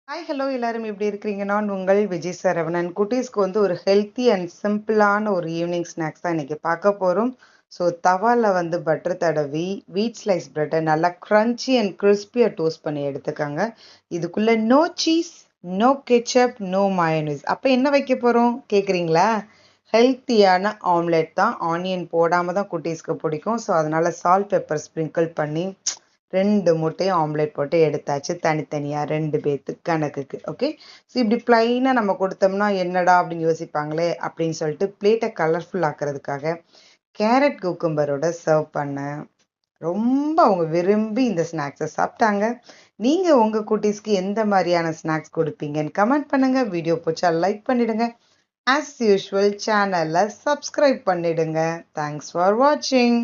Hi hello எல்லாரும் எப்படி இருக்கிறீங்க? நான் உங்கள் விஜய் சரவணன். குட்டீஸ்க்கு ஒரு ஹெல்த்தி அண்ட் சிம்பிளான ஒரு ஈவினிங் ஸ்நாக்ஸ் தான் இன்னைக்கு பார்க்க போகிறோம். ஸோ தவால பட்டர் தடவி வீட் ஸ்லைஸ் பிரெட்டை நல்லா க்ரன்ச்சி அண்ட் கிறிஸ்பியாக டோஸ்ட் பண்ணி எடுத்துக்கோங்க. இதுக்குள்ளே no cheese, no ketchup, no mayonnaise. அப்போ என்ன வைக்க போகிறோம் கேட்குறீங்களா? ஹெல்த்தியான ஆம்லெட் தான். ஆனியன் போடாமல் தான் குட்டீஸ்க்கு பிடிக்கும். ஸோ அதனால் சால்ட் பெப்பர் ஸ்ப்ரிங்கிள் பண்ணி 2 முட்டையும் ஆம்லெட் போட்டு எடுத்தாச்சு தனித்தனியாக 2 பேத்துக்கு கணக்குக்கு. ஓகே, ஸோ இப்படி பிளைனாக நம்ம கொடுத்தோம்னா என்னடா அப்படின்னு யோசிப்பாங்களே அப்படின்னு சொல்லிட்டு பிளேட்டை கலர்ஃபுல் ஆக்கிறதுக்காக கேரட் குக்கும்பரோட சர்வ் பண்ணேன். ரொம்ப அவங்க விரும்பி இந்த ஸ்நாக்ஸை சாப்பிட்டாங்க. நீங்கள் உங்கள் குட்டீஸ்க்கு எந்த மாதிரியான ஸ்நாக்ஸ் கொடுப்பீங்கன்னு கமெண்ட் பண்ணுங்கள். வீடியோ பிடிச்சா லைக் பண்ணிடுங்க. ஆஸ் யூஷுவல் சேனலை சப்ஸ்கிரைப் பண்ணிடுங்க. தேங்க்ஸ் ஃபார் வாட்சிங்.